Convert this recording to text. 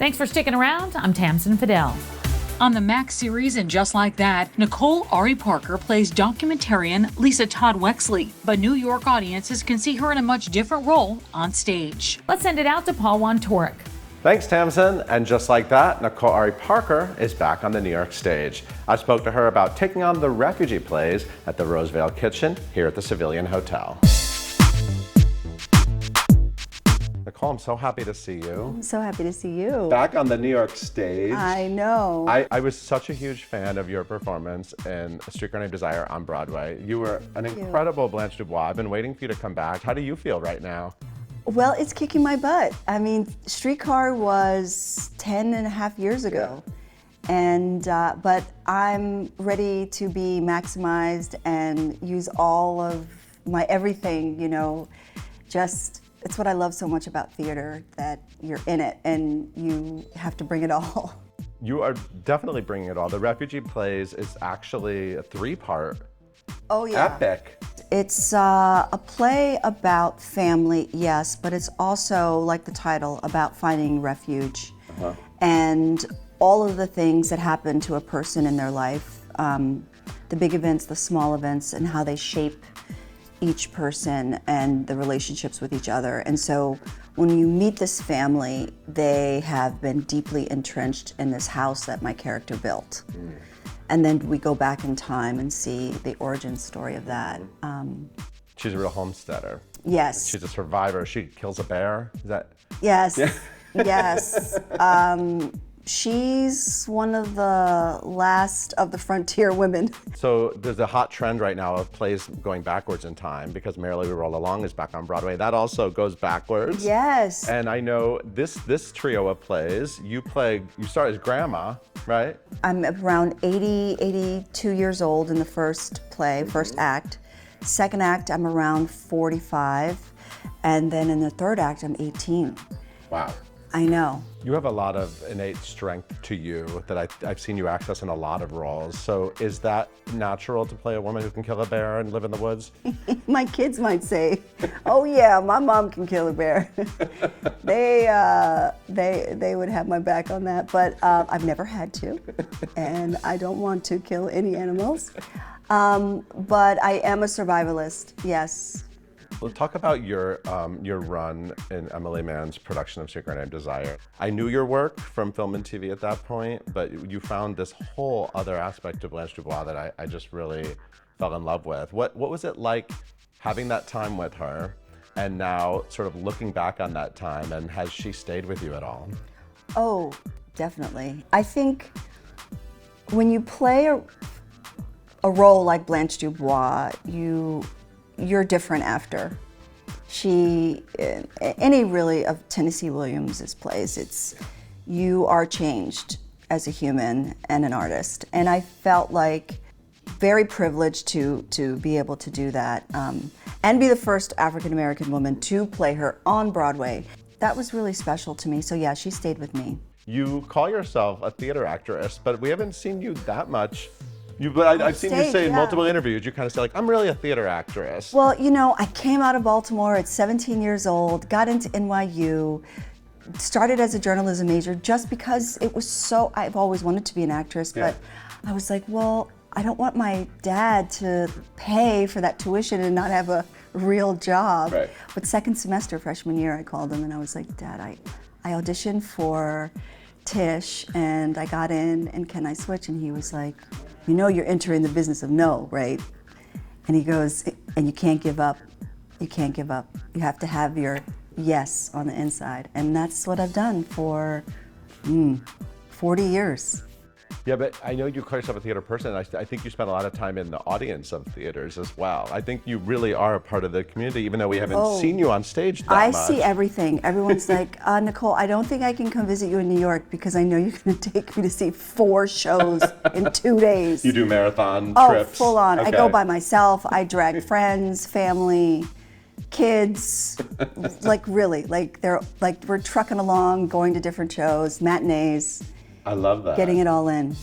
Thanks for sticking around. I'm Tamsin Fidel. On the Max series and Just Like That, Nicole Ari Parker plays documentarian Lisa Todd Wexley, but New York audiences can see her in a much different role on stage. Let's send it out to Paul Wontorek. Thanks, Tamsin. And just like that, Nicole Ari Parker is back on the New York stage. I spoke to her about taking on the Refugee Plays at the Roseville Kitchen here at the Civilian Hotel. Nicole, I'm so happy to see you. I'm so happy to see you. Back on the New York stage. I know. I was such a huge fan of your performance in A Streetcar Named Desire on Broadway. You were an incredible Blanche Dubois. I've been waiting for you to come back. How do you feel right now? Well, it's kicking my butt. I mean, Streetcar was 10 and a half years ago. And, but I'm ready to be maximized and use all of my everything, you know, it's what I love so much about theater, that you're in it and you have to bring it all. You are definitely bringing it all. The Refugee Plays is actually a 3-part epic. It's a play about family, yes, but it's also, like the title, about finding refuge and all of the things that happen to a person in their life, the big events, the small events, and how they shape each person and the relationships with each other. And so when you meet this family, they have been deeply entrenched in this house that my character built. And then we go back in time and see the origin story of that. She's a real homesteader. Yes. She's a survivor. She kills a bear. Is that? Yes. Yeah. Yes. She's one of the last of the frontier women. So there's a hot trend right now of plays going backwards in time because Merrily We Roll Along is back on Broadway. That also goes backwards. Yes. And I know this trio of plays, you start as grandma, right? I'm around 82 years old in the first play, first act. Second act, I'm around 45. And then in the third act, I'm 18. Wow. I know. You have a lot of innate strength to you that I've seen you access in a lot of roles. So is that natural to play a woman who can kill a bear and live in the woods? My kids might say, oh yeah, my mom can kill a bear. They would have my back on that, but I've never had to, and I don't want to kill any animals. But I am a survivalist, yes. Well, talk about your run in Emily Mann's production of Streetcar Named Desire. I knew your work from film and TV at that point, but you found this whole other aspect of Blanche Dubois that I just really fell in love with. What was it like having that time with her and now sort of looking back on that time, and has she stayed with you at all? Oh, definitely. I think when you play a role like Blanche Dubois, you're different after. Any really of Tennessee Williams's plays, you are changed as a human and an artist. And I felt like very privileged to be able to do that and be the first African-American woman to play her on Broadway. That was really special to me. So yeah, she stayed with me. You call yourself a theater actress, but we haven't seen you that much. I've seen you say in multiple interviews, you kind of say, like, I'm really a theater actress. Well, you know, I came out of Baltimore at 17 years old, got into NYU, started as a journalism major just because it was I've always wanted to be an actress, but I was like, well, I don't want my dad to pay for that tuition and not have a real job. Right. But second semester, freshman year, I called him and I was like, Dad, I auditioned for Tish and I got in, and can I switch? And he was like, you know you're entering the business of no, right? And he goes, and you can't give up. You can't give up. You have to have your yes on the inside. And that's what I've done for 40 years. Yeah, but I know you call yourself a theater person, and I think you spend a lot of time in the audience of theaters as well. I think you really are a part of the community, even though we haven't seen you on stage that much. I see everything. Everyone's like, Nicole, I don't think I can come visit you in New York because I know you're going to take me to see 4 shows in 2 days. You do marathon trips? Oh, full on. Okay. I go by myself. I drag friends, family, kids, like really, like we're trucking along, going to different shows, matinees. I love that. Getting it all in.